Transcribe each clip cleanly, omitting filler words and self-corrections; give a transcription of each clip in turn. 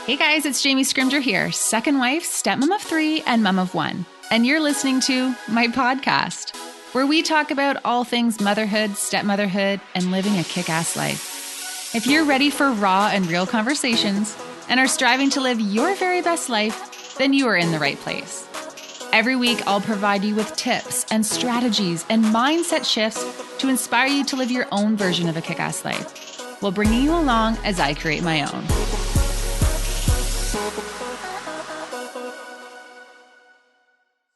Hey guys, it's Jamie Scrimger here, second wife, stepmom of 3, and mom of 1. And you're listening to my podcast, where we talk about all things motherhood, stepmotherhood, and living a kick-ass life. If you're ready for raw and real conversations and are striving to live your very best life, then you are in the right place. Every week, I'll provide you with tips and strategies and mindset shifts to inspire you to live your own version of a kick-ass life, while bringing you along as I create my own.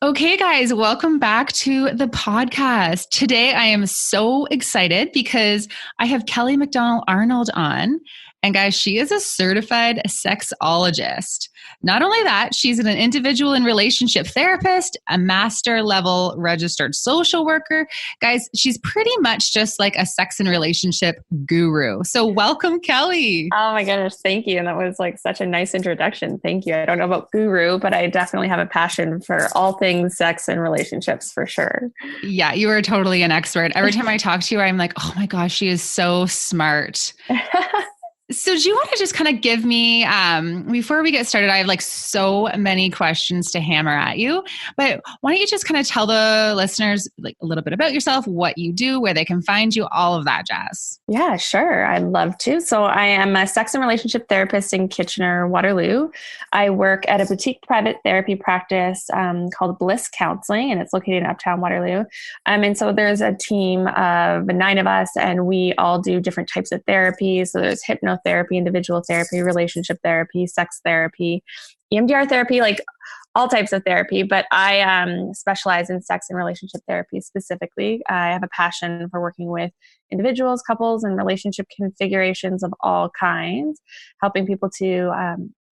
Okay, guys, welcome back to the podcast. Today, I am so excited because I have Kelly McDonnell Arnold on. And guys, she is a certified sexologist. Not only that, she's an individual and relationship therapist, a master level registered social worker. Guys, she's pretty much just like a sex and relationship guru. So welcome, Kelly. Oh my goodness. Thank you. And that was like such a nice introduction. Thank you. I don't know about guru, but I definitely have a passion for all things sex and relationships for sure. Yeah, you are totally an expert. Every time I talk to you, I'm like, oh my gosh, she is so smart. So do you want to just kind of give me, before we get started, I have like so many questions to hammer at you, but why don't you just kind of tell the listeners like a little bit about yourself, what you do, where they can find you, all of that jazz. Yeah, sure. I'd love to. So I am a sex and relationship therapist in Kitchener, Waterloo. I work at a boutique private therapy practice called Bliss Counseling, and it's located in Uptown Waterloo. And so there's a team of 9 of us, and we all do different types of therapy. So there's hypnotherapy, individual therapy, relationship therapy, sex therapy, EMDR therapy, like all types of therapy. But I specialize in sex and relationship therapy specifically. I have a passion for working with individuals, couples, and relationship configurations of all kinds, helping people to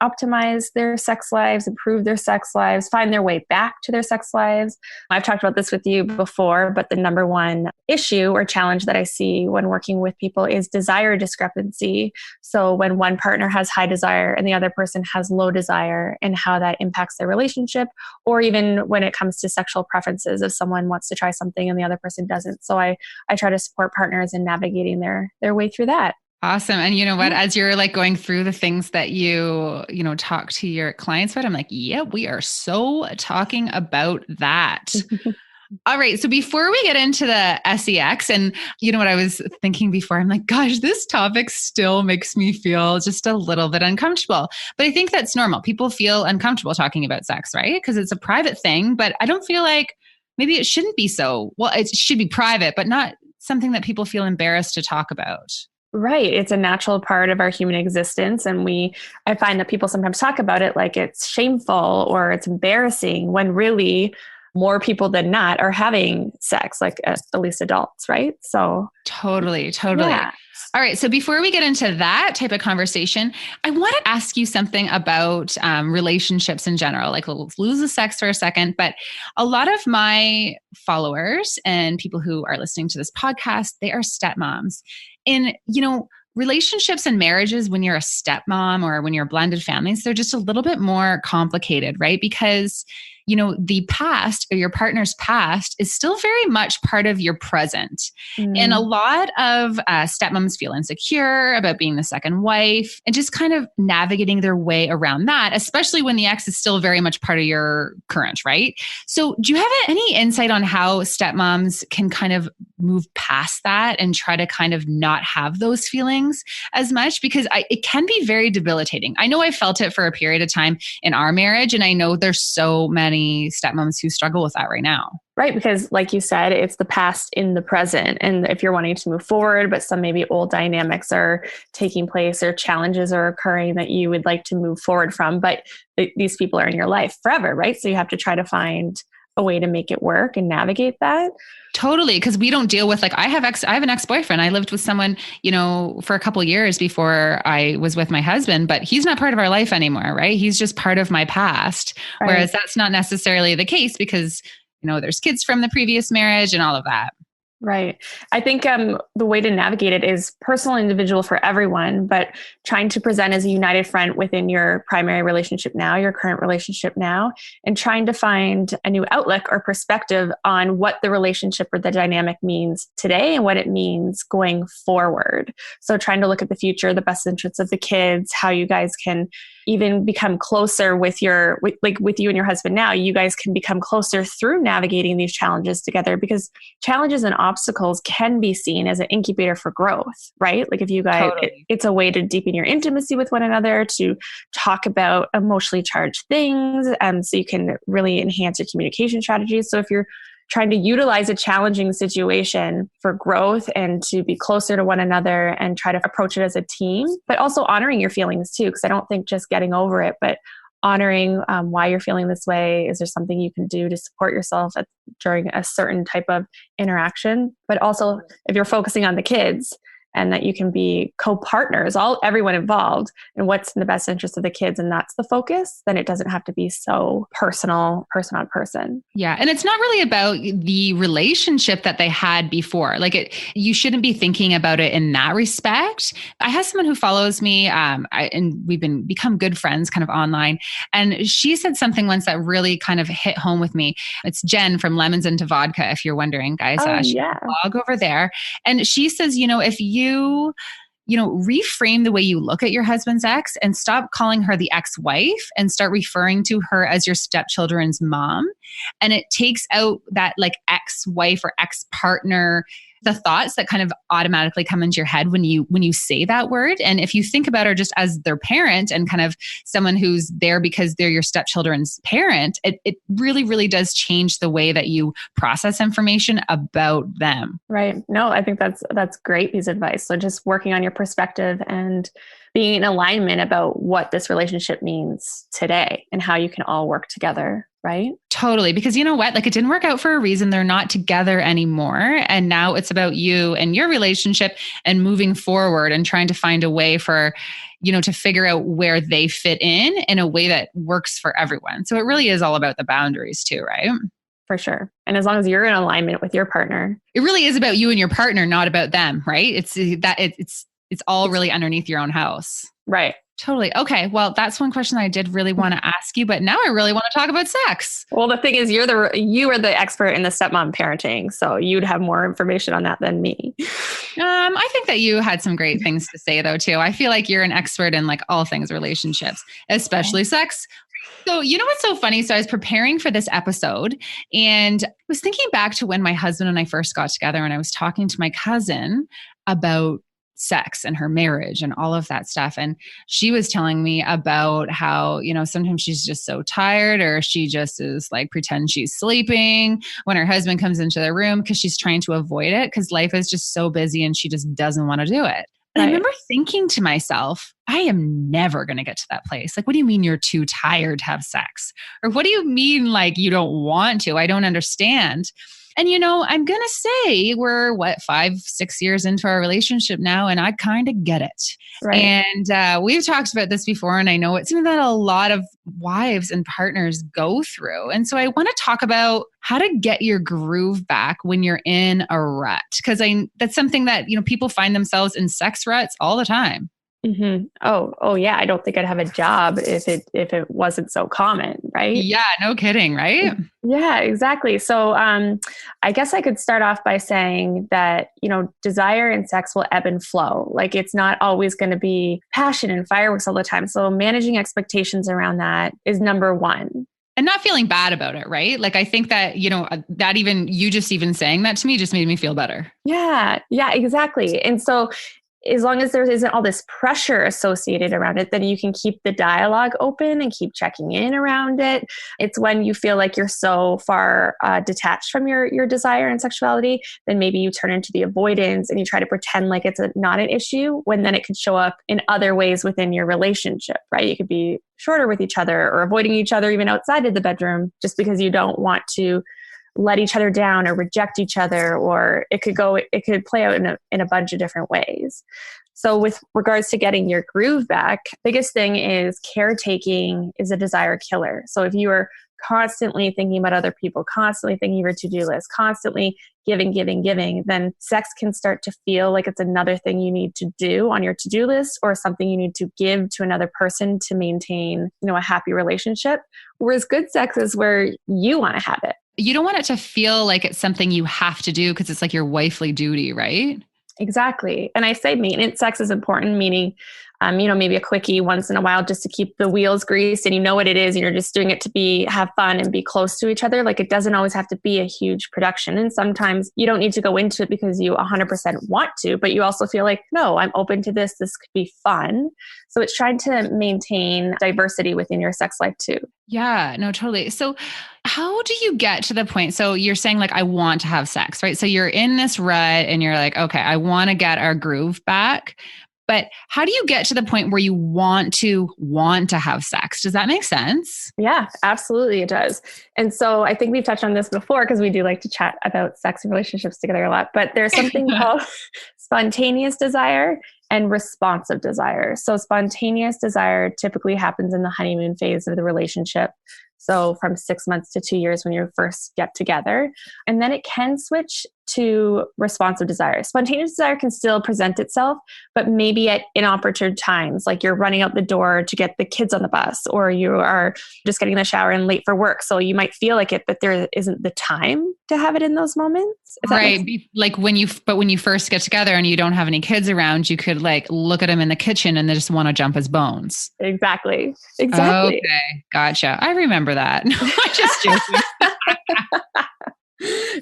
optimize their sex lives, improve their sex lives, find their way back to their sex lives. I've talked about this with you before, but the number one issue or challenge that I see when working with people is desire discrepancy. So when one partner has high desire and the other person has low desire, and how that impacts their relationship, or even when it comes to sexual preferences, if someone wants to try something and the other person doesn't. So I try to support partners in navigating their way through that. Awesome. And you know what, as you're like going through the things that you talk to your clients about, I'm like, yeah, we are so talking about that. All right. So before we get into the sex, and you know what I was thinking before, I'm like, gosh, this topic still makes me feel just a little bit uncomfortable. But I think that's normal. People feel uncomfortable talking about sex, right? Because it's a private thing, but I don't feel like maybe it shouldn't be so. Well, it should be private, but not something that people feel embarrassed to talk about. Right. It's a natural part of our human existence. And I find that people sometimes talk about it like it's shameful or it's embarrassing, when really more people than not are having sex, like at least adults, right? So Totally. Yeah. All right. So before we get into that type of conversation, I want to ask you something about relationships in general. Like, let's lose the sex for a second. But a lot of my followers and people who are listening to this podcast, they are stepmoms. And, relationships and marriages, when you're a stepmom or when you're blended families, they're just a little bit more complicated, right? Because the past, or your partner's past, is still very much part of your present. And a lot of stepmoms feel insecure about being the second wife and just kind of navigating their way around that, especially when the ex is still very much part of your current, right? So do you have any insight on how stepmoms can kind of move past that and try to kind of not have those feelings as much? Because it can be very debilitating. I know I felt it for a period of time in our marriage, and I know there's so many stepmoms who struggle with that right now. Right. Because like you said, it's the past in the present. And if you're wanting to move forward, but some maybe old dynamics are taking place or challenges are occurring that you would like to move forward from, but these people are in your life forever, right? So you have to try to find a way to make it work and navigate that. Totally. Because we don't deal with, like, I have an ex-boyfriend. I lived with someone, for a couple of years before I was with my husband, but he's not part of our life anymore, right? He's just part of my past. Right. Whereas that's not necessarily the case because, there's kids from the previous marriage and all of that. Right. I think the way to navigate it is personal, individual for everyone, but trying to present as a united front within your primary relationship now, your current relationship now, and trying to find a new outlook or perspective on what the relationship or the dynamic means today and what it means going forward. So trying to look at the future, the best interests of the kids, how you guys can even become closer with with you and your husband now. You guys can become closer through navigating these challenges together, because challenges and obstacles can be seen as an incubator for growth, right? Like if you guys, Totally. it's a way to deepen your intimacy with one another, to talk about emotionally charged things. So you can really enhance your communication strategies. So if you're trying to utilize a challenging situation for growth and to be closer to one another and try to approach it as a team, but also honoring your feelings too. Because I don't think just getting over it, but honoring why you're feeling this way. Is there something you can do to support yourself during a certain type of interaction? But also, if you're focusing on the kids, and that you can be co-partners, everyone involved, and what's in the best interest of the kids, and that's the focus, then it doesn't have to be so personal, person on person. Yeah. And it's not really about the relationship that they had before. You shouldn't be thinking about it in that respect. I have someone who follows me, and we've become good friends kind of online. And she said something once that really kind of hit home with me. It's Jen from Lemons into Vodka, if you're wondering, guys. She has a blog over there. And she says, if reframe the way you look at your husband's ex and stop calling her the ex-wife and start referring to her as your stepchildren's mom. And it takes out that ex-wife or ex-partner, the thoughts that kind of automatically come into your head when you say that word. And if you think about her just as their parent and kind of someone who's there because they're your stepchildren's parent, it really, really does change the way that you process information about them. Right. No, I think that's great piece of advice. So just working on your perspective and being in alignment about what this relationship means today and how you can all work together. Right? Totally. Because you know what? It didn't work out for a reason. They're not together anymore. And now it's about you and your relationship and moving forward and trying to find a way for, to figure out where they fit in a way that works for everyone. So it really is all about the boundaries too, right? For sure. And as long as you're in alignment with your partner. It really is about you and your partner, not about them, right? It's all really underneath your own house. Right. Totally. Okay. Well, that's one question I did really want to ask you, but now I really want to talk about sex. Well, the thing is, you are the expert in the stepmom parenting, so you'd have more information on that than me. I think that you had some great things to say though, too. I feel like you're an expert in all things relationships, especially sex. So, what's so funny? So I was preparing for this episode and I was thinking back to when my husband and I first got together, and I was talking to my cousin about sex and her marriage and all of that stuff. And she was telling me about how, sometimes she's just so tired, or she just is pretend she's sleeping when her husband comes into the room because she's trying to avoid it because life is just so busy and she just doesn't want to do it. And I remember thinking to myself, I am never going to get to that place. What do you mean you're too tired to have sex? Or what do you mean you don't want to? I don't understand. And, I'm going to say we're 5-6 years into our relationship now, and I kind of get it. Right. And we've talked about this before, and I know it's something that a lot of wives and partners go through. And so I want to talk about how to get your groove back when you're in a rut, because that's something that, people find themselves in sex ruts all the time. Mm-hmm. Oh yeah. I don't think I'd have a job if it wasn't so common, right? Yeah, no kidding, right? Yeah, exactly. So I guess I could start off by saying that, desire and sex will ebb and flow. It's not always going to be passion and fireworks all the time. So managing expectations around that is number one. And not feeling bad about it, right? I think that, that even you just even saying that to me just made me feel better. Yeah, exactly. And so as long as there isn't all this pressure associated around it, then you can keep the dialogue open and keep checking in around it. It's when you feel like you're so far detached from your desire and sexuality, then maybe you turn into the avoidance and you try to pretend like it's not an issue, when then it could show up in other ways within your relationship, right? You could be shorter with each other or avoiding each other even outside of the bedroom just because you don't want to let each other down or reject each other, or it could play out in a bunch of different ways. So with regards to getting your groove back, biggest thing is caretaking is a desire killer. So if you are constantly thinking about other people, constantly thinking of your to-do list, constantly giving, then sex can start to feel like it's another thing you need to do on your to-do list or something you need to give to another person to maintain, a happy relationship. Whereas good sex is where you want to have it. You don't want it to feel like it's something you have to do because it's like your wifely duty, right? Exactly. And I say maintenance sex is important, meaning, maybe a quickie once in a while just to keep the wheels greased and you know what it is and you're just doing it to have fun and be close to each other. Like it doesn't always have to be a huge production. And sometimes you don't need to go into it because you 100% want to, but you also feel like, no, I'm open to this. This could be fun. So it's trying to maintain diversity within your sex life too. Yeah, no, totally. So how do you get to the point? So you're saying like, I want to have sex, right? So you're in this rut and you're like, okay, I want to get our groove back. But how do you get to the point where you want to have sex? Does that make sense? Yeah, absolutely. It does. And so I think we've touched on this before because we do like to chat about sex and relationships together a lot, but there's something called spontaneous desire and responsive desire. So spontaneous desire typically happens in the honeymoon phase of the relationship. So from 6 months to 2 years when you first get together. And then it can switch to responsive desire. Spontaneous desire can still present itself, but maybe at inopportune times, like you're running out the door to get the kids on the bus, or you are just getting in the shower and late for work. So you might feel like it, but there isn't the time to have it in those moments. Right. Like when you first get together and you don't have any kids around, you could like look at them in the kitchen and they just want to jump his bones. Exactly. Okay. Gotcha. I remember that. I'm just joking.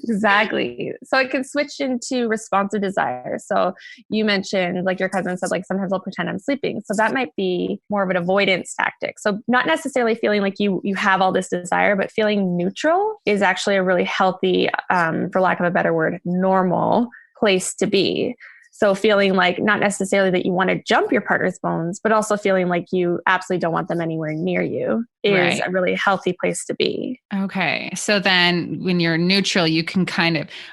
Exactly. So it can switch into responsive desire. So you mentioned, like your cousin said, like sometimes I'll pretend I'm sleeping. So that might be more of an avoidance tactic. So not necessarily feeling like you have all this desire, but feeling neutral is actually a really healthy, for lack of a better word, normal place to be. So feeling like not necessarily that you want to jump your partner's bones, but also feeling like you absolutely don't want them anywhere near you is a really healthy place to be. Okay. So then when you're neutral, you can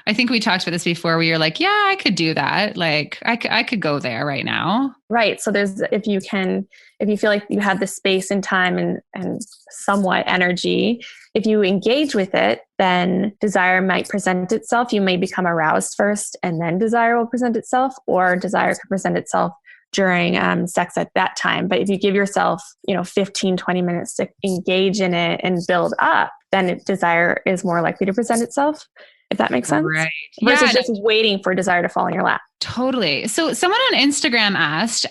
I think we talked about this before where you're like, yeah, I could do that. Like I could go there right now. Right. So if you feel like you have the space and time and somewhat energy, if you engage with it, then desire might present itself. You may become aroused first and then desire will present itself, or desire can present itself during sex at that time. But if you give yourself, 15, 20 minutes to engage in it and build up, then desire is more likely to present itself, if that makes sense. Right. Versus just waiting for desire to fall in your lap. Totally. So someone on Instagram asked,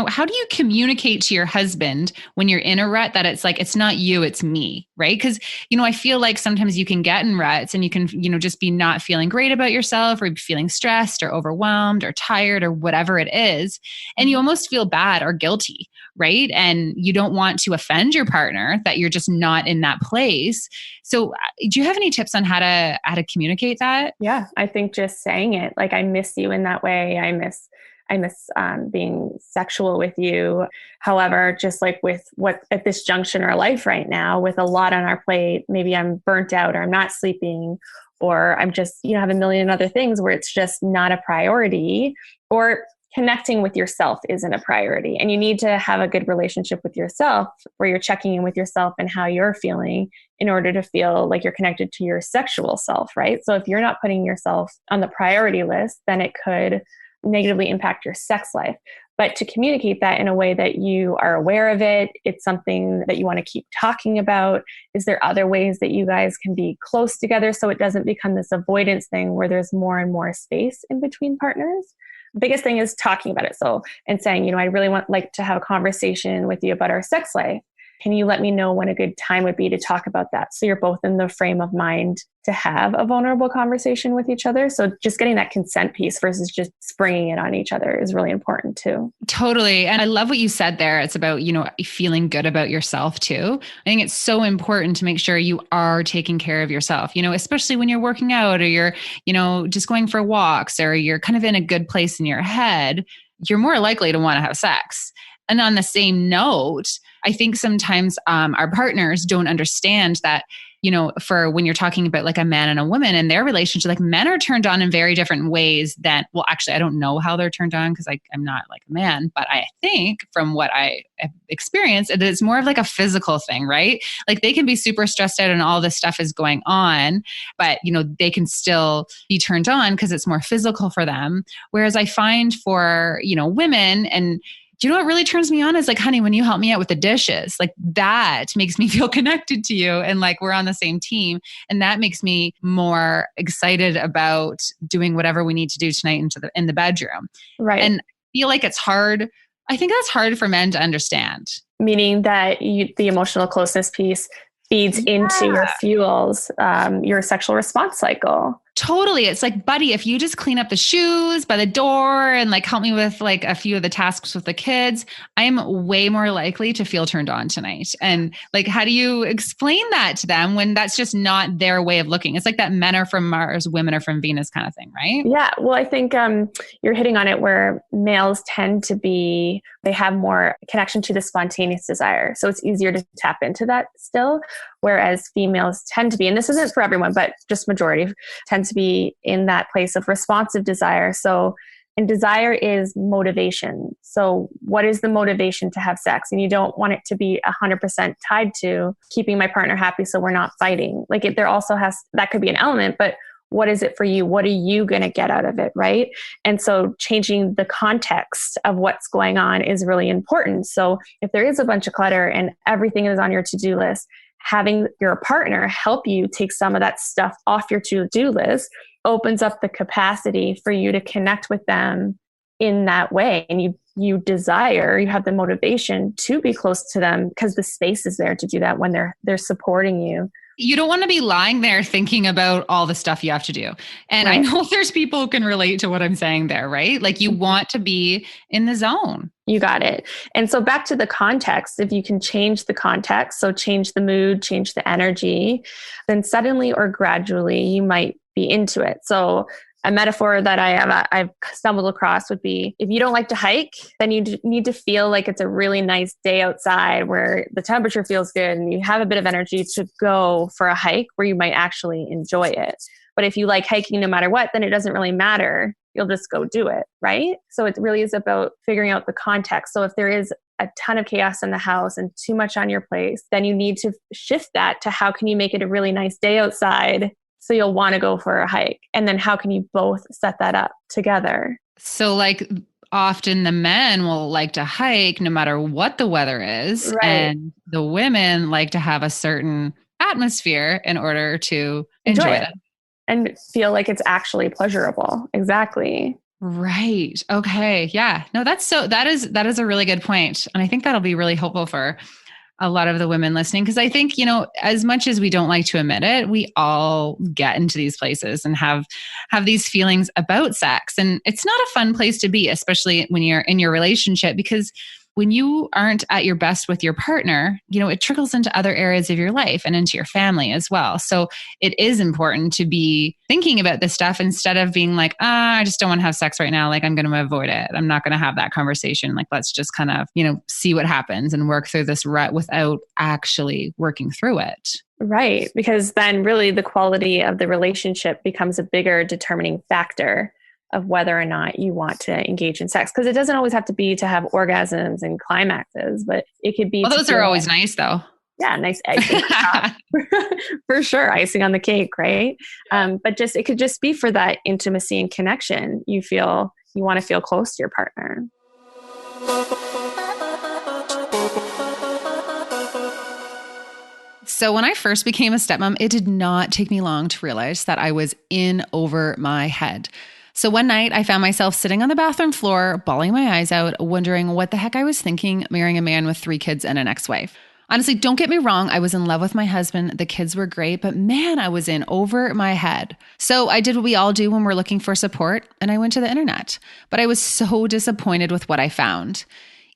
how do you communicate to your husband when you're in a rut that it's like, it's not you, it's me, right? Because, I feel like sometimes you can get in ruts and you can, just be not feeling great about yourself or feeling stressed or overwhelmed or tired or whatever it is. And you almost feel bad or guilty, right? And you don't want to offend your partner that you're just not in that place. So do you have any tips on how to communicate that? Yeah, I think just saying it, like, I miss you in that way. I miss being sexual with you. However, just like with what at this junction in our life right now, with a lot on our plate, maybe I'm burnt out or I'm not sleeping, or I'm just, have a million other things where it's just not a priority, or connecting with yourself isn't a priority. And you need to have a good relationship with yourself where you're checking in with yourself and how you're feeling in order to feel like you're connected to your sexual self, right? So if you're not putting yourself on the priority list, then it could negatively impact your sex life. But to communicate that in a way that you are aware of it, it's something that you want to keep talking about. Is there other ways that you guys can be close together so it doesn't become this avoidance thing where there's more and more space in between partners? Biggest thing is talking about it. So, and saying, I really like to have a conversation with you about our sex life. Can you let me know when a good time would be to talk about that? So you're both in the frame of mind to have a vulnerable conversation with each other. So just getting that consent piece versus just springing it on each other is really important too. Totally. And I love what you said there. It's about, feeling good about yourself too. I think it's so important to make sure you are taking care of yourself, especially when you're working out or you're, just going for walks or you're kind of in a good place in your head, you're more likely to want to have sex. And on the same note, I think sometimes our partners don't understand that, for when you're talking about like a man and a woman and their relationship, like men are turned on in very different ways than, well, actually, I don't know how they're turned on because I'm not like a man, but I think from what I have experienced, it's more of like a physical thing, right? Like they can be super stressed out and all this stuff is going on, but they can still be turned on because it's more physical for them. Whereas I find for, women, and do you know what really turns me on is like, honey, when you help me out with the dishes, like that makes me feel connected to you and like we're on the same team. And that makes me more excited about doing whatever we need to do tonight in the bedroom. Right. And I feel like it's hard. I think that's hard for men to understand. Meaning that the emotional closeness piece feeds into your fuels, your sexual response cycle. Totally. It's like, buddy, if you just clean up the shoes by the door and like help me with like a few of the tasks with the kids, I'm way more likely to feel turned on tonight. And like, how do you explain that to them when that's just not their way of looking? It's like that men are from Mars, women are from Venus kind of thing, right? Yeah. Well, I think you're hitting on it where males tend to they have more connection to the spontaneous desire. So it's easier to tap into that still. Whereas females tend to be, and this isn't for everyone, but just majority tend to be in that place of responsive desire. So, and desire is motivation. So what is the motivation to have sex? And you don't want it to be 100% tied to keeping my partner happy so we're not fighting. Like there also that could be an element, but what is it for you? What are you going to get out of it? Right. And so changing the context of what's going on is really important. So if there is a bunch of clutter and everything is on your to-do list, having your partner help you take some of that stuff off your to-do list opens up the capacity for you to connect with them in that way. And you have the motivation to be close to them because the space is there to do that when they're supporting you. You don't want to be lying there thinking about all the stuff you have to do. And right. I know there's people who can relate to what I'm saying there, right? Like you want to be in the zone. You got it. And so back to the context, if you can change the context, so change the mood, change the energy, then suddenly or gradually you might be into it. So a metaphor that I've stumbled across would be, if you don't like to hike, then you need to feel like it's a really nice day outside where the temperature feels good and you have a bit of energy to go for a hike where you might actually enjoy it. But if you like hiking no matter what, then it doesn't really matter. You'll just go do it, right? So it really is about figuring out the context. So if there is a ton of chaos in the house and too much on your plate, then you need to shift that to how can you make it a really nice day outside so you'll want to go for a hike. And then how can you both set that up together? So like often the men will like to hike no matter what the weather is. Right. And the women like to have a certain atmosphere in order to enjoy it. And feel like it's actually pleasurable. Exactly. Right. Okay. Yeah. No, that is a really good point. And I think that'll be really helpful for a lot of the women listening. Cause I think, as much as we don't like to admit it, we all get into these places and have these feelings about sex. And it's not a fun place to be, especially when you're in your relationship, because when you aren't at your best with your partner, it trickles into other areas of your life and into your family as well. So it is important to be thinking about this stuff instead of being like, I just don't want to have sex right now. Like I'm going to avoid it. I'm not going to have that conversation. Like, let's just kind of, see what happens and work through this rut without actually working through it. Right. Because then really the quality of the relationship becomes a bigger determining factor of whether or not you want to engage in sex. Because it doesn't always have to be to have orgasms and climaxes, but it could be. Well, those are always nice though. Yeah, nice icing. For sure. Icing on the cake, right? But it could just be for that intimacy and connection. You want to feel close to your partner. So when I first became a stepmom, it did not take me long to realize that I was in over my head. So one night I found myself sitting on the bathroom floor, bawling my eyes out, wondering what the heck I was thinking marrying a man with 3 kids and an ex-wife. Honestly, don't get me wrong. I was in love with my husband. The kids were great, but man, I was in over my head. So I did what we all do when we're looking for support, and I went to the internet. But I was so disappointed with what I found.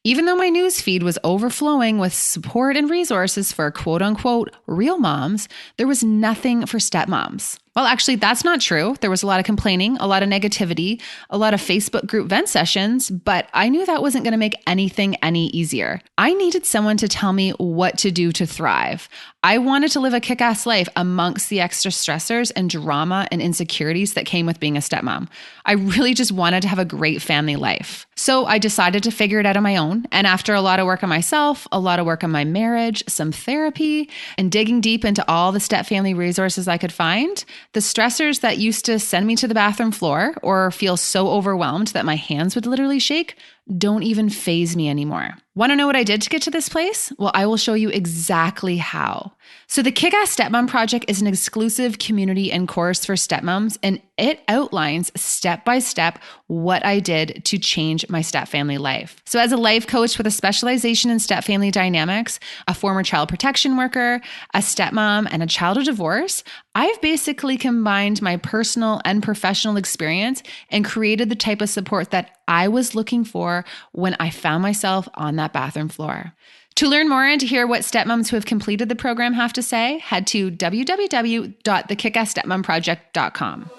Even though my news feed was overflowing with support and resources for quote unquote real moms, there was nothing for stepmoms. Well, actually, that's not true. There was a lot of complaining, a lot of negativity, a lot of Facebook group vent sessions, but I knew that wasn't going to make anything any easier. I needed someone to tell me what to do to thrive. I wanted to live a kick-ass life amongst the extra stressors and drama and insecurities that came with being a stepmom. I really just wanted to have a great family life. So I decided to figure it out on my own. And after a lot of work on myself, a lot of work on my marriage, some therapy, and digging deep into all the step family resources I could find, the stressors that used to send me to the bathroom floor or feel so overwhelmed that my hands would literally shake don't even faze me anymore. Want to know what I did to get to this place? Well, I will show you exactly how. So the Kick-Ass Stepmom Project is an exclusive community and course for stepmoms, and it outlines step by step what I did to change my step family life. So as a life coach with a specialization in step family dynamics, a former child protection worker, a stepmom, and a child of divorce, I've basically combined my personal and professional experience and created the type of support that I was looking for when I found myself on that bathroom floor. To learn more and to hear what stepmoms who have completed the program have to say, head to www.thekickassstepmomproject.com.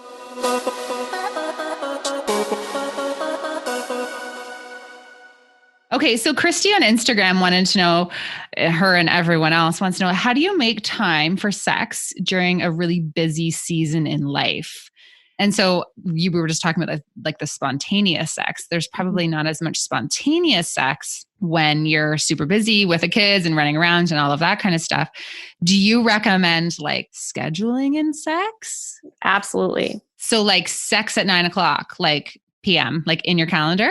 Okay, so Christy on Instagram wanted to know, her and everyone else wants to know, how do you make time for sex during a really busy season in life? And so we were just talking about like the spontaneous sex. There's probably not as much spontaneous sex when you're super busy with the kids and running around and all of that kind of stuff. Do you recommend like scheduling in sex? Absolutely. So like sex at 9:00, like PM, like in your calendar?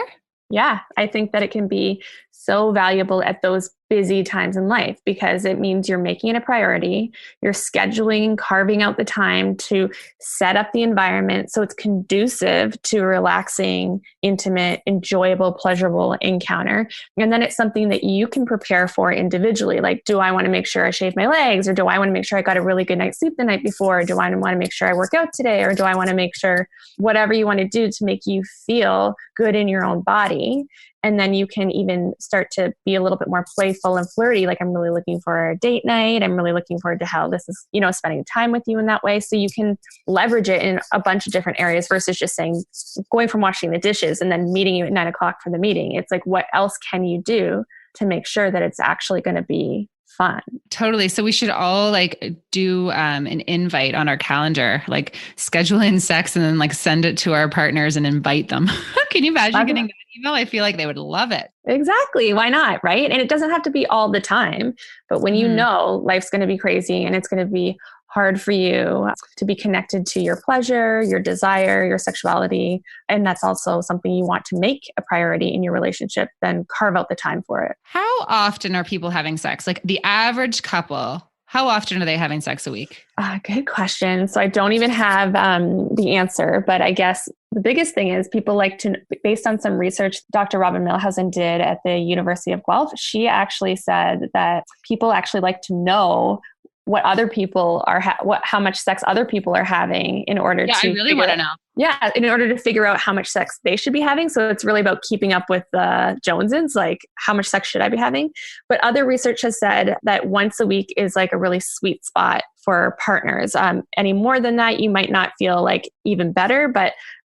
Yeah, I think that it can be so valuable at those busy times in life because it means you're making it a priority. You're scheduling, carving out the time to set up the environment so it's conducive to a relaxing, intimate, enjoyable, pleasurable encounter. And then it's something that you can prepare for individually. Like, do I want to make sure I shave my legs? Or do I want to make sure I got a really good night's sleep the night before? Or do I want to make sure I work out today? Or do I want to make sure whatever you want to do to make you feel good in your own body? And then you can even start to be a little bit more playful and flirty. Like, I'm really looking for a date night. I'm really looking forward to how this is, spending time with you in that way. So you can leverage it in a bunch of different areas versus just saying, going from washing the dishes and then meeting you at 9:00 for the meeting. It's like, what else can you do to make sure that it's actually going to be fun? Totally. So we should all like do an invite on our calendar, like schedule in sex and then like send it to our partners and invite them. Can you imagine getting that email? I feel like they would love it. Exactly. Why not? Right. And it doesn't have to be all the time, but when you know life's going to be crazy and it's going to be hard for you to be connected to your pleasure, your desire, your sexuality, and that's also something you want to make a priority in your relationship, then carve out the time for it. How often are people having sex? Like the average couple, how often are they having sex a week? Good question. So I don't even have the answer, but I guess the biggest thing is people like to, based on some research Dr. Robin Milhausen did at the University of Guelph, she actually said that people actually like to know what other people are, how much sex other people are having in order to. I really want to know. Yeah, in order to figure out how much sex they should be having. So it's really about keeping up with the Joneses, like how much sex should I be having? But other research has said that once a week is like a really sweet spot for partners. Any more than that, you might not feel like even better, but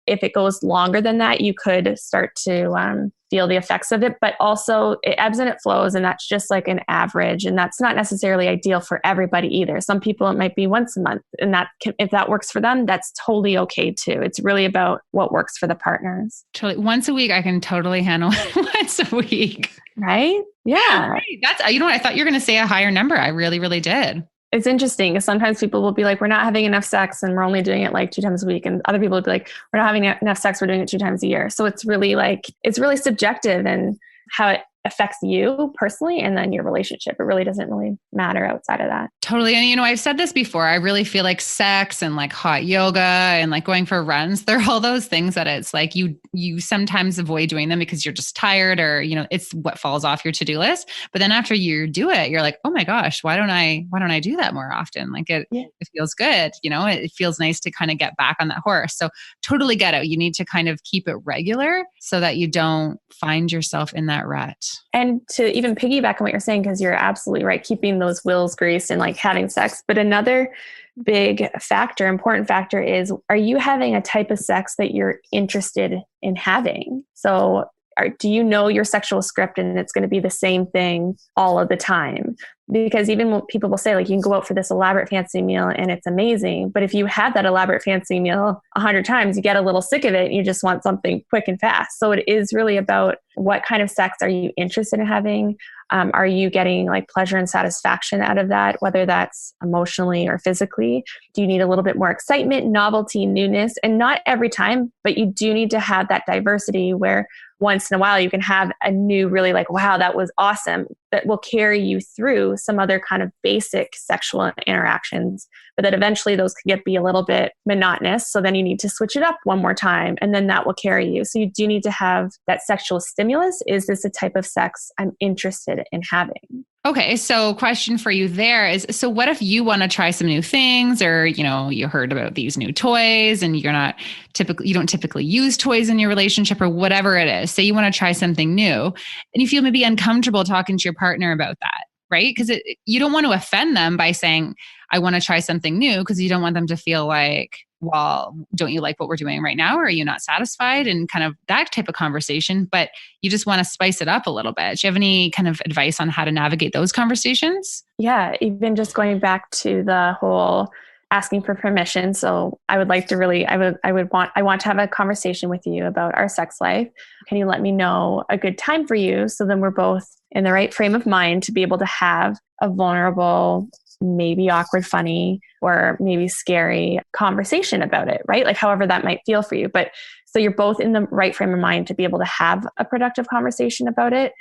if it goes longer than that, you could start to feel the effects of it, but also it ebbs and it flows. And that's just like an average. And that's not necessarily ideal for everybody either. Some people, it might be once a month, and if that works for them, that's totally okay too. It's really about what works for the partners. Totally. Once a week, I can totally handle once a week. Right? Yeah. Right. That's, what I thought you were going to say a higher number. I really, really did. It's interesting because sometimes people will be like, we're not having enough sex and we're only doing it like 2 times a week. And other people will be like, we're not having enough sex. We're doing it 2 times a year. So it's really subjective and how it affects you personally and then your relationship. It really doesn't really matter outside of that. Totally. And, I've said this before, I really feel like sex and like hot yoga and like going for runs, they're all those things that it's like you sometimes avoid doing them because you're just tired or, it's what falls off your to-do list. But then after you do it, you're like, oh my gosh, why don't I do that more often? Like it feels good. It feels nice to kind of get back on that horse. So totally get it. You need to kind of keep it regular so that you don't find yourself in that rut. And to even piggyback on what you're saying, because you're absolutely right, keeping those wheels greased and like having sex. But another big factor, important factor is, are you having a type of sex that you're interested in having? So do you know your sexual script and it's going to be the same thing all of the time? Because even when people will say like, you can go out for this elaborate fancy meal and it's amazing. But if you have that elaborate fancy meal 100 times, you get a little sick of it and you just want something quick and fast. So it is really about what kind of sex are you interested in having? Are you getting like pleasure and satisfaction out of that, whether that's emotionally or physically? Do you need a little bit more excitement, novelty, newness? And not every time, but you do need to have that diversity where once in a while you can have a new, really like, wow, that was awesome, that will carry you through some other kind of basic sexual interactions, but that eventually those can be a little bit monotonous. So then you need to switch it up one more time and then that will carry you. So you do need to have that sexual stimulus. Is this a type of sex I'm interested in having? Okay. So question for you there is, so what if you want to try some new things, or, you heard about these new toys and you don't typically use toys in your relationship or whatever it is. Say you want to try something new and you feel maybe uncomfortable talking to your partner about that, right? Because you don't want to offend them by saying, I want to try something new, because you don't want them to feel like, well, don't you like what we're doing right now? Or are you not satisfied? And kind of that type of conversation, but you just want to spice it up a little bit. Do you have any kind of advice on how to navigate those conversations? Yeah, even just going back to the whole asking for permission. So I would like to really, I want to have a conversation with you about our sex life. Can you let me know a good time for you? So then we're both in the right frame of mind to be able to have a vulnerable, maybe awkward, funny, or maybe scary conversation about it, right? Like however that might feel for you. But so you're both in the right frame of mind to be able to have a productive conversation about it.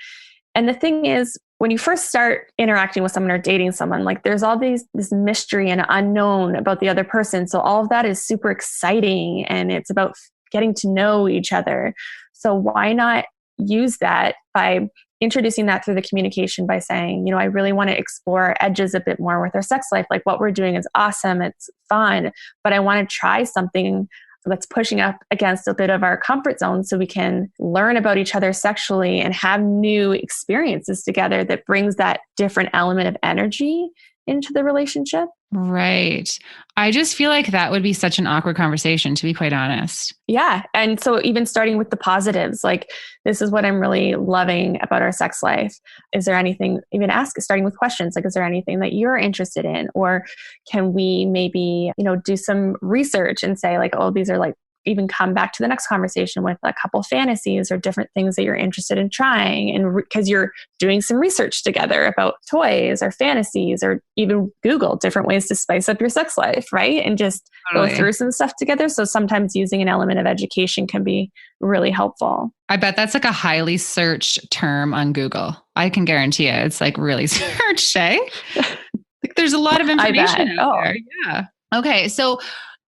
And the thing is, when you first start interacting with someone or dating someone, like there's all this mystery and unknown about the other person. So all of that is super exciting and it's about getting to know each other. So why not use that by introducing that through the communication by saying, I really want to explore our edges a bit more with our sex life. Like what we're doing is awesome. It's fun, but I want to try something that's pushing up against a bit of our comfort zone so we can learn about each other sexually and have new experiences together that brings that different element of energy into the relationship. Right. I just feel like that would be such an awkward conversation, to be quite honest. Yeah. And so even starting with the positives, like this is what I'm really loving about our sex life. Is there anything, even starting with questions, like, is there anything that you're interested in? Or can we maybe, do some research and say like, oh, these are like, even come back to the next conversation with a couple fantasies or different things that you're interested in trying. And because you're doing some research together about toys or fantasies, or even Google different ways to spice up your sex life, right? And just go through some stuff together. So sometimes using an element of education can be really helpful. I bet that's like a highly searched term on Google. I can guarantee it. It's like really searched, eh? Like there's a lot of information out there. Yeah. Okay. So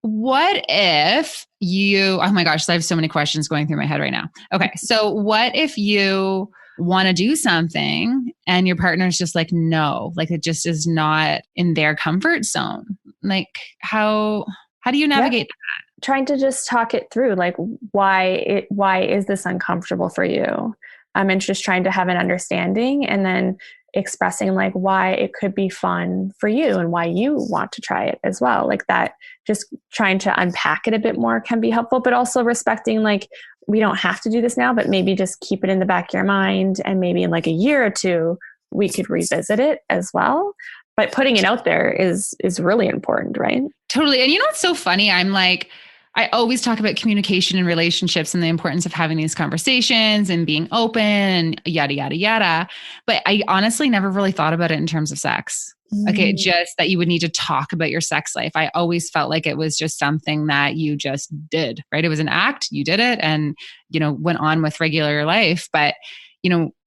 what if oh my gosh, I have so many questions going through my head right now. Okay. So what if you want to do something and your partner's just like, no, like it just is not in their comfort zone? Like how do you navigate that? Trying to just talk it through, like why is this uncomfortable for you? And just trying to have an understanding and then expressing like why it could be fun for you and why you want to try it as well. Like that, just trying to unpack it a bit more can be helpful, but also respecting like, we don't have to do this now, but maybe just keep it in the back of your mind. And maybe in like a year or two, we could revisit it as well. But putting it out there is really important, right? Totally. And what's so funny? I always talk about communication and relationships and the importance of having these conversations and being open and yada, yada, yada. But I honestly never really thought about it in terms of sex. Okay. Just that you would need to talk about your sex life. I always felt like it was just something that you just did, right? It was an act, you did it and, went on with regular life. But,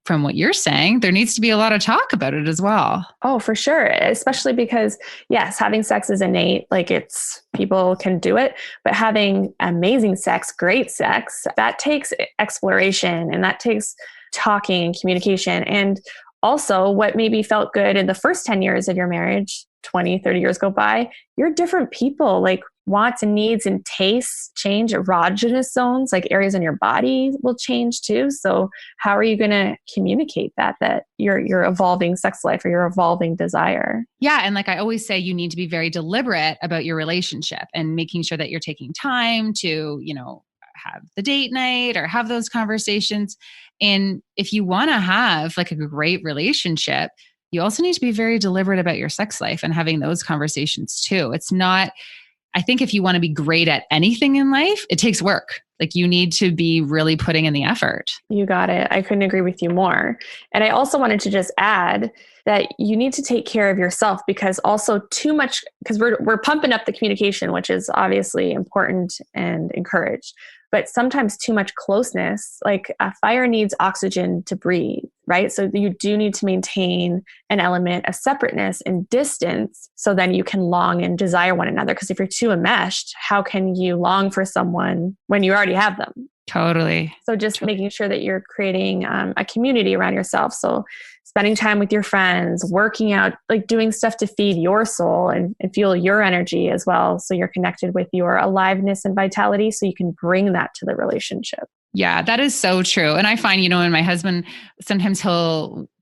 from what you're saying, there needs to be a lot of talk about it as well. Oh, for sure. Especially because yes, having sex is innate. Like people can do it, but having amazing sex, great sex, that takes exploration and that takes talking and communication. And also what maybe felt good in the first 10 years of your marriage, 20, 30 years go by, you're different people. Like wants and needs and tastes change. Erogenous zones, like areas in your body, will change too. So how are you going to communicate that your evolving sex life or your evolving desire? Yeah. And like I always say, you need to be very deliberate about your relationship and making sure that you're taking time to, have the date night or have those conversations. And if you want to have like a great relationship, you also need to be very deliberate about your sex life and having those conversations too. It's not, I think if you want to be great at anything in life, it takes work. Like you need to be really putting in the effort. You got it. I couldn't agree with you more. And I also wanted to just add that you need to take care of yourself, because also too much, because we're pumping up the communication, which is obviously important and encouraged. But sometimes too much closeness, like a fire needs oxygen to breathe, right? So you do need to maintain an element of separateness and distance, so then you can long and desire one another. Because if you're too enmeshed, how can you long for someone when you already have them? Totally. So just making sure that you're creating a community around yourself. So spending time with your friends, working out, like doing stuff to feed your soul and fuel your energy as well. So you're connected with your aliveness and vitality, so you can bring that to the relationship. Yeah, that is so true. And I find, and my husband, sometimes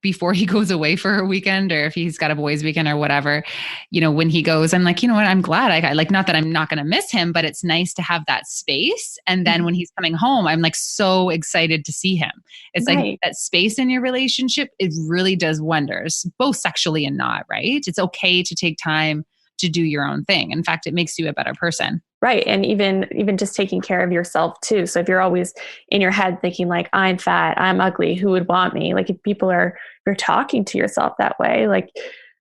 before he goes away for a weekend, or if he's got a boys' weekend or whatever, when he goes, I'm like, what, I'm glad I like, not that I'm not going to miss him, but it's nice to have that space. And then when he's coming home, I'm like so excited to see him. It's right. Like that space in your relationship, it really does wonders, both sexually and not, right? It's okay to take time to do your own thing. In fact, it makes you a better person. Right. And even just taking care of yourself too. So if you're always in your head thinking like, I'm fat, I'm ugly, who would want me? Like if you're talking to yourself that way, like,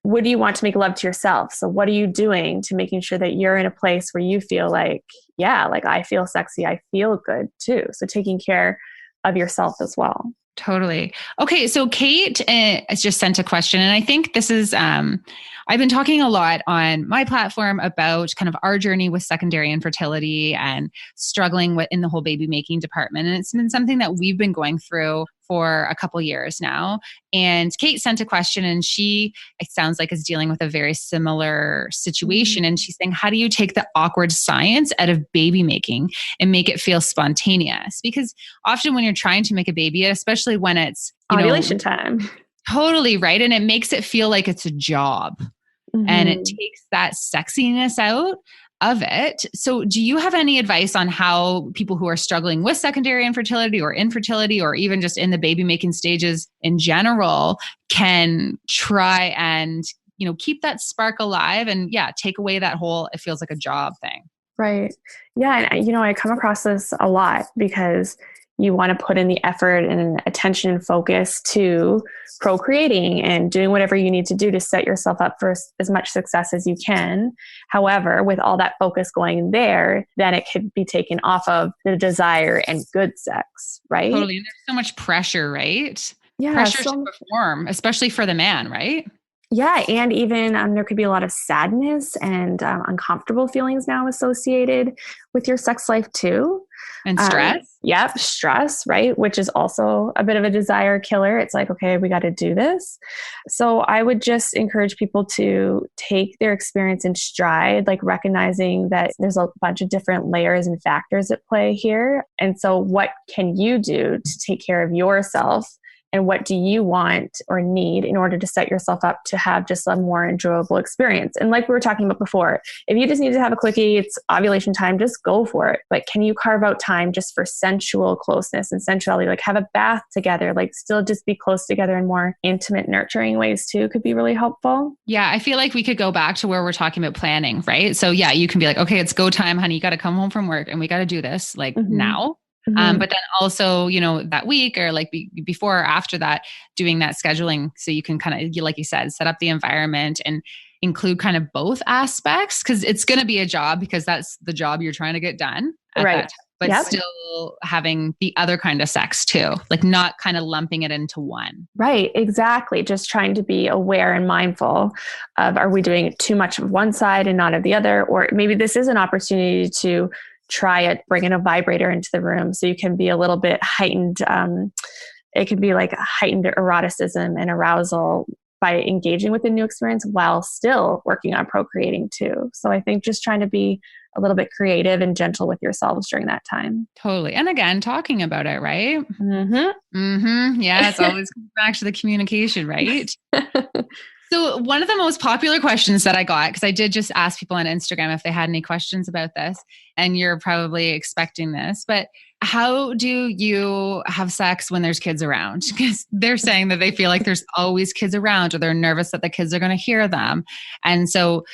what do you want to make love to yourself? So what are you doing to making sure that you're in a place where you feel like, yeah, like I feel sexy, I feel good too. So taking care of yourself as well. Totally. Okay. So Kate has just sent a question, and I think this is, I've been talking a lot on my platform about kind of our journey with secondary infertility and struggling in the whole baby making department. And it's been something that we've been going through for a couple years now. And Kate sent a question, and it sounds like, is dealing with a very similar situation. And she's saying, how do you take the awkward science out of baby making and make it feel spontaneous? Because often when you're trying to make a baby, especially when it's ovulation time. Totally right. And it makes it feel like it's a job, and it takes that sexiness out of it. So do you have any advice on how people who are struggling with secondary infertility or infertility, or even just in the baby making stages in general, can try and, keep that spark alive and take away that whole, it feels like a job thing? Right. Yeah. And, I come across this a lot, because you want to put in the effort and attention and focus to procreating and doing whatever you need to do to set yourself up for as much success as you can. However, with all that focus going there, then it could be taken off of the desire and good sex, right? Totally. And there's so much pressure, right? Yeah. Pressure to perform, especially for the man, right? Yeah. And even there could be a lot of sadness and uncomfortable feelings now associated with your sex life too. And stress. Yep. Stress, right? Which is also a bit of a desire killer. It's like, okay, we got to do this. So I would just encourage people to take their experience in stride, like recognizing that there's a bunch of different layers and factors at play here. And so what can you do to take care of yourself? And what do you want or need in order to set yourself up to have just a more enjoyable experience? And like we were talking about before, if you just need to have a quickie, it's ovulation time, just go for it. But can you carve out time just for sensual closeness and sensuality? Like have a bath together, like still just be close together in more intimate, nurturing ways too, could be really helpful. Yeah, I feel like we could go back to where we're talking about planning, right? So yeah, you can be like, okay, it's go time, honey. You got to come home from work and we got to do this like now. But then also, that week or like before or after that, doing that scheduling so you can kind of, like you said, set up the environment and include kind of both aspects, because it's going to be a job, because that's the job you're trying to get done. Right. But still having the other kind of sex too, like not kind of lumping it into one. Right. Exactly. Just trying to be aware and mindful of, are we doing too much of one side and not of the other? Or maybe this is an opportunity to try it, bring in a vibrator into the room so you can be a little bit heightened. It could be like heightened eroticism and arousal by engaging with the new experience while still working on procreating too. So I think just trying to be a little bit creative and gentle with yourselves during that time. Totally. And again, talking about it, right? Mm-hmm. Yeah, it's always back to the communication, right? So one of the most popular questions that I got, because I did just ask people on Instagram if they had any questions about this, and you're probably expecting this, but how do you have sex when there's kids around? Because they're saying that they feel like there's always kids around, or they're nervous that the kids are going to hear them. And so,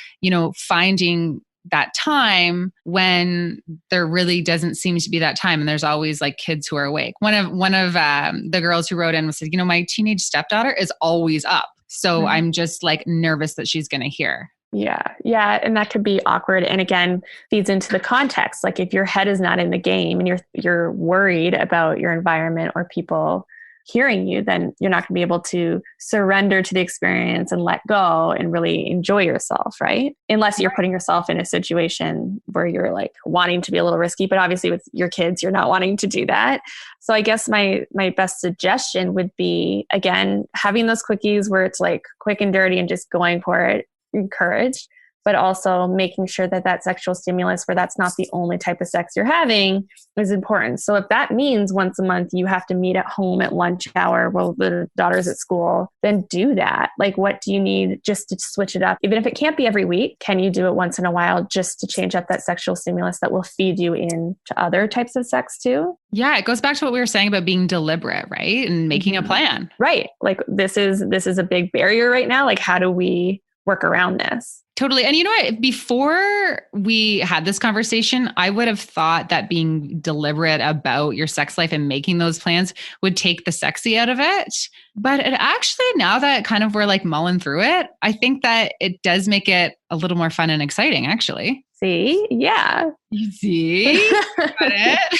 finding that time when there really doesn't seem to be that time, and there's always like kids who are awake. One of the girls who wrote in was said, my teenage stepdaughter is always up. So I'm just like nervous that she's going to hear. Yeah. Yeah. And that could be awkward. And again, feeds into the context. Like if your head is not in the game and you're worried about your environment or people hearing you, then you're not going to be able to surrender to the experience and let go and really enjoy yourself, right? Unless you're putting yourself in a situation where you're like wanting to be a little risky, but obviously with your kids, you're not wanting to do that. So I guess my best suggestion would be, again, having those quickies where it's like quick and dirty and just going for it, encouraged, but also making sure that sexual stimulus where that's not the only type of sex you're having is important. So if that means once a month you have to meet at home at lunch hour while the daughter's at school, then do that. Like, what do you need just to switch it up? Even if it can't be every week, can you do it once in a while just to change up that sexual stimulus that will feed you into other types of sex too? Yeah, it goes back to what we were saying about being deliberate, right? And making a plan. Right. Like this is a big barrier right now. Like, how do we work around this? Totally. And you know what? Before we had this conversation, I would have thought that being deliberate about your sex life and making those plans would take the sexy out of it. But it actually, now that kind of we're like mulling through it, I think that it does make it a little more fun and exciting, actually. See? Yeah. You see? Got it?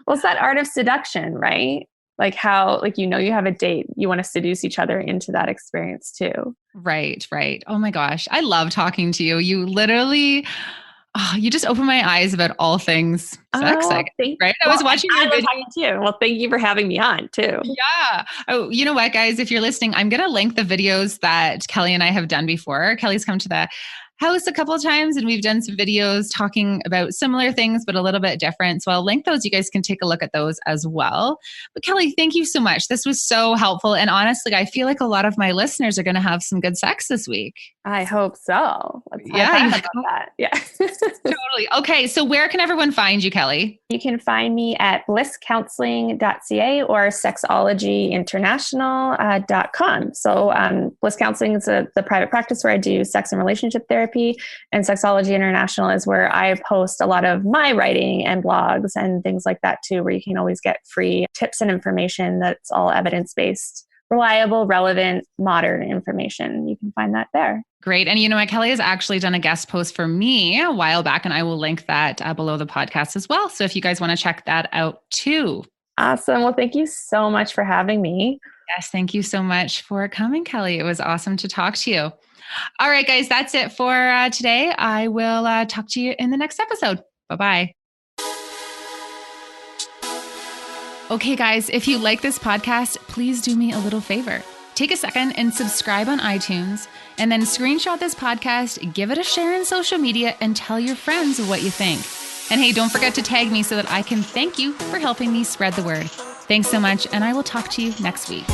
Well, it's that art of seduction, right? Like how, like, you have a date, you want to seduce each other into that experience too. Right. Oh my gosh. I love talking to you. You literally, you just open my eyes about all things sex, right? I was watching your video. Talking to you. Well, thank you for having me on too. Yeah. Oh, you know what, guys, if you're listening, I'm going to link the videos that Kelly and I have done before. Kelly's come to the house a couple of times and we've done some videos talking about similar things, but a little bit different. So I'll link those. You guys can take a look at those as well. But Kelly, thank you so much. This was so helpful. And honestly, I feel like a lot of my listeners are going to have some good sex this week. I hope so. That. Yeah. Totally. Okay. So where can everyone find you, Kelly? You can find me at blisscounseling.ca or sexologyinternational.com. So Bliss Counseling is the private practice where I do sex and relationship therapy, and Sexology International is where I post a lot of my writing and blogs and things like that too, where you can always get free tips and information that's all evidence-based, reliable, relevant, modern information. You can find that there. Great. And you know what? Kelly has actually done a guest post for me a while back, and I will link that below the podcast as well. So if you guys want to check that out too. Awesome. Well, thank you so much for having me. Yes. Thank you so much for coming, Kelly. It was awesome to talk to you. All right, guys, that's it for today. I will talk to you in the next episode. Bye-bye. Okay, guys, if you like this podcast, please do me a little favor. Take a second and subscribe on iTunes, and then screenshot this podcast, give it a share in social media, and tell your friends what you think. And hey, don't forget to tag me so that I can thank you for helping me spread the word. Thanks so much, and I will talk to you next week.